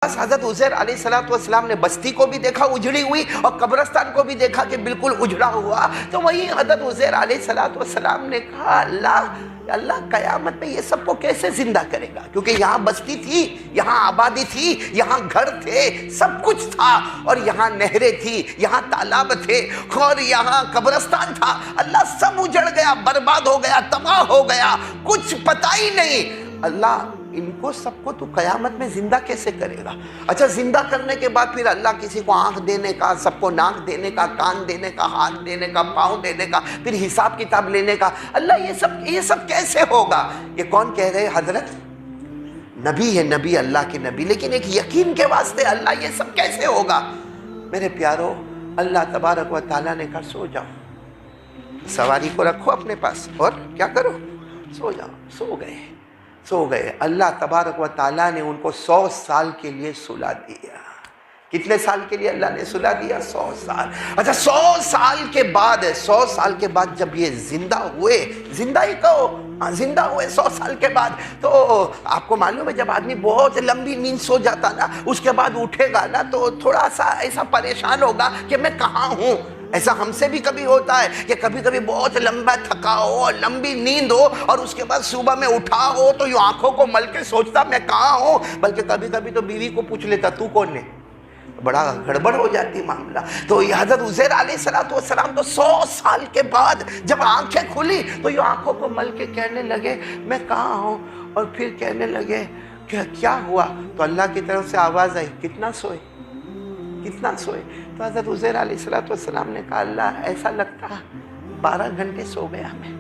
حضرت عزیر علیہ السلام نے بستی کو بھی دیکھا اجڑی ہوئی اور قبرستان کو بھی دیکھا کہ بالکل اجڑا ہوا، تو وہی حضرت عزیر علیہ السلام نے کہا اللہ قیامت میں یہ سب کو کیسے زندہ کرے گا، کیونکہ یہاں بستی تھی، یہاں آبادی تھی، یہاں گھر تھے، سب کچھ تھا، اور یہاں نہریں تھی، یہاں تالاب تھے، اور یہاں قبرستان تھا۔ اللہ سب اجڑ گیا، برباد ہو گیا، تباہ ہو گیا، کچھ پتہ ہی نہیں۔ اللہ ان کو سب کو تو قیامت میں زندہ کیسے کرے گا؟ اچھا، زندہ کرنے کے بعد پھر اللہ کسی کو آنکھ دینے کا، سب کو ناک دینے کا، کان دینے کا، ہاتھ دینے کا، پاؤں دینے کا، پھر حساب کتاب لینے کا، اللہ یہ سب کیسے ہوگا؟ یہ کون کہہ رہے؟ حضرت نبی ہے، نبی، اللہ کے نبی، لیکن ایک یقین کے واسطے اللہ یہ سب کیسے ہوگا؟ میرے پیارو، اللہ تبارک و تعالیٰ نے کہا سو جاؤ، سواری کو رکھو اپنے پاس اور کیا کرو؟ سو جاؤ۔ سو گئے۔ اللہ تبارک و تعالیٰ نے ان کو 100 سال کے لیے سلا دیا۔ کتنے سال کے لیے اللہ نے سلا دیا؟ 100 سال۔ اچھا، 100 سال کے بعد جب یہ زندہ ہوئے، زندہ ہی کہو، زندہ ہوئے 100 سال کے بعد، تو آپ کو معلوم ہے جب آدمی بہت لمبی نیند سو جاتا نا، اس کے بعد اٹھے گا نا تو تھوڑا سا ایسا پریشان ہوگا کہ میں کہاں ہوں۔ ایسا ہم سے بھی کبھی ہوتا ہے کہ کبھی کبھی بہت لمبا تھکا ہو، لمبی نیند ہو، اور اس کے بعد صبح میں اٹھا ہو تو یوں آنکھوں کو مل کے سوچتا میں کہاں ہوں، بلکہ کبھی کبھی تو بیوی کو پوچھ لیتا تو کون ہے، بڑا گڑبڑ ہو جاتی معاملہ۔ تو یہ حضرت عزیر علیہ السلام تو 100 سال کے بعد جب آنکھیں کھلی تو یہ آنکھوں کو مل کے کہنے لگے میں کہاں ہوں، اور پھر کہنے لگے کہ کیا ہوا؟ تو اللہ کی طرف سے آواز آئی کتنا سوئے؟ تو حضرت عزیر علیہ السلام نے کہا اللہ ایسا لگتا 12 گھنٹے سو گیا میں،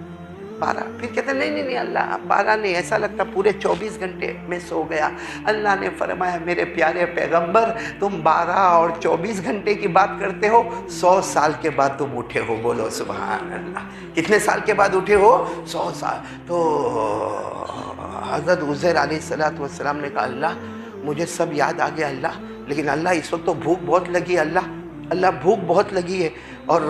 12۔ پھر کہتے نہیں اللہ 12 نہیں، ایسا لگتا پورے 24 گھنٹے میں سو گیا۔ اللہ نے فرمایا میرے پیارے پیغمبر، تم 12 اور 24 گھنٹے کی بات کرتے ہو، 100 سال کے بعد تم اٹھے ہو، بولو سبحان اللہ۔ کتنے سال کے بعد اٹھے ہو؟ 100 سال۔ تو حضرت عزیر علیہ السلام نے کہا اللہ مجھے سب یاد آ گیا اللہ، لیکن اللہ اس وقت تو بھوک بہت لگی ہے، اللہ بھوک بہت لگی ہے، اور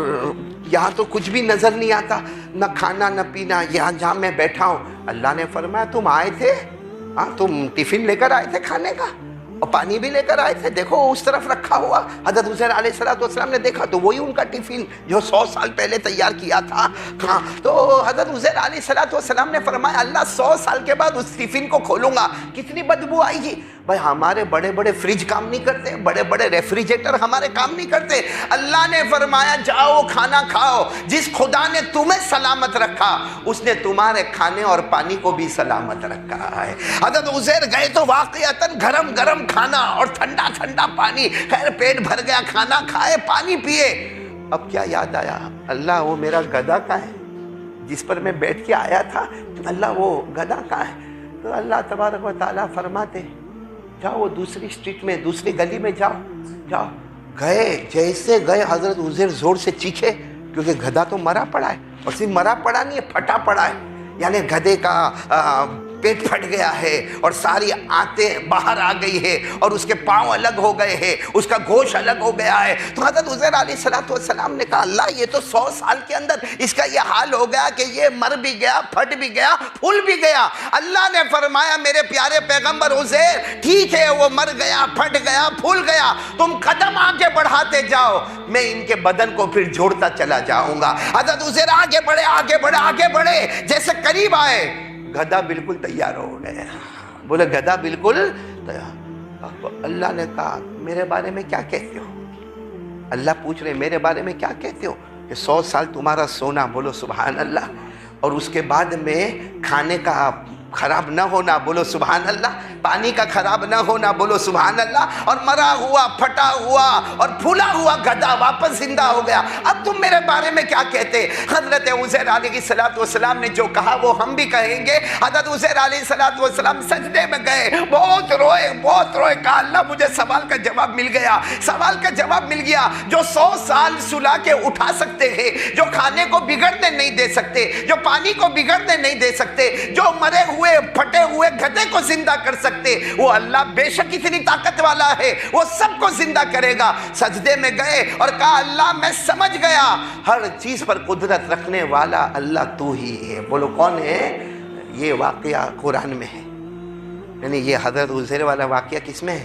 یہاں تو کچھ بھی نظر نہیں آتا، نہ کھانا نہ پینا، یہاں جہاں میں بیٹھا ہوں۔ اللہ نے فرمایا تم آئے تھے، تم ٹفن لے کر آئے تھے کھانے کا، اور پانی بھی لے کر آئے تھے، دیکھو اس طرف رکھا ہوا۔ حضرت عزیر علیہ السلام نے دیکھا تو وہی ان کا ٹفن جو 100 سال پہلے تیار کیا تھا۔ تو حضرت عزیر علیہ السلام نے فرمایا اللہ 100 سال کے بعد اس ٹفن کو کھولوں گا، کتنی بدبو آئے گی؟ بھائی ہمارے بڑے بڑے فریج کام نہیں کرتے، بڑے بڑے ریفریجریٹر ہمارے کام نہیں کرتے۔ اللہ نے فرمایا جاؤ کھانا کھاؤ، جس خدا نے تمہیں سلامت رکھا اس نے تمہارے کھانے اور پانی کو بھی سلامت رکھا ہے۔ حضرت عزیر گئے تو واقعتاً گرم گرم کھانا اور ٹھنڈا ٹھنڈا پانی، خیر پیٹ بھر گیا، کھانا کھائے، پانی پیے۔ اب کیا یاد آیا؟ اللہ وہ میرا گدھا کہاں ہے جس پر میں بیٹھ کے آیا تھا، اللہ وہ گدھا کہاں ہے؟ تو اللہ تبارک و تعالیٰ فرماتے جاؤ وہ دوسری اسٹریٹ میں، دوسری گلی میں جاؤ۔ گئے، جیسے گئے حضرت عزیر زور سے چیخے، کیونکہ گدھا تو مرا پڑا ہے، اور صرف مرا پڑا نہیں ہے، پھٹا پڑا ہے، یعنی گدھے کا پیٹ پھٹ گیا ہے اور ساری آنتیں باہر آ گئی ہے، اور اس کے پاؤں الگ ہو گئے ہیں، اس کا گوشت الگ ہو گیا ہے۔ تو حضرت عزیر علیہ السلام نے کہا اللہ یہ تو 100 سال کے اندر اس کا یہ حال ہو گیا کہ یہ مر بھی گیا، پھٹ بھی گیا، پھول بھی گیا۔ اللہ نے فرمایا میرے پیارے پیغمبر عزیر ٹھیک ہے وہ مر گیا، پھٹ گیا، پھول گیا، تم قدم آگے بڑھاتے جاؤ، میں ان کے بدن کو پھر جوڑتا چلا جاؤں گا۔ حضرت عزیر آگے بڑھے، جیسے قریب آئے گدھا بالکل تیار ہو گیا، بولے گدھا بالکل تیار۔ اللہ نے کہا میرے بارے میں کیا کہتے ہو؟ اللہ پوچھ رہے میرے بارے میں کیا کہتے ہو؟ کہ 100 سال تمہارا سونا، بولو سبحان اللہ، اور اس کے بعد میں کھانے کا خراب نہ ہونا، بولو سبحان اللہ، پانی کا خراب نہ ہونا، بولو سبحان اللہ، اور مرا ہوا، پھٹا ہوا اور پھولا ہوا گدھا واپس زندہ ہو گیا، اب تم میرے بارے میں کیا کہتے؟ حضرت عزیر علیہ السلام نے جو کہا وہ ہم بھی کہیں گے۔ حضرت عزیر علیہ السلام سجدے میں گئے، بہت روئے، کہا اللہ مجھے سوال کا جواب مل گیا، جو 100 سال سلا کے اٹھا سکتے ہیں، جو کھانے کو بگڑنے نہیں دے سکتے، جو پانی کو بگڑنے نہیں دے سکتے، جو مرے ہوئے پھٹے ہوئے گدھے کو زندہ کر سکتے، وہ اللہ بے شک اتنی طاقت والا ہے، وہ سب کو زندہ کرے گا۔ سجدے میں گئے اور کہا اللہ میں سمجھ گیا ہر چیز پر قدرت رکھنے والا اللہ تو ہی ہے، بولو کون ہے؟ یہ واقعہ قرآن میں ہے، یعنی یہ حضرت عزیر والا واقعہ کس میں ہے؟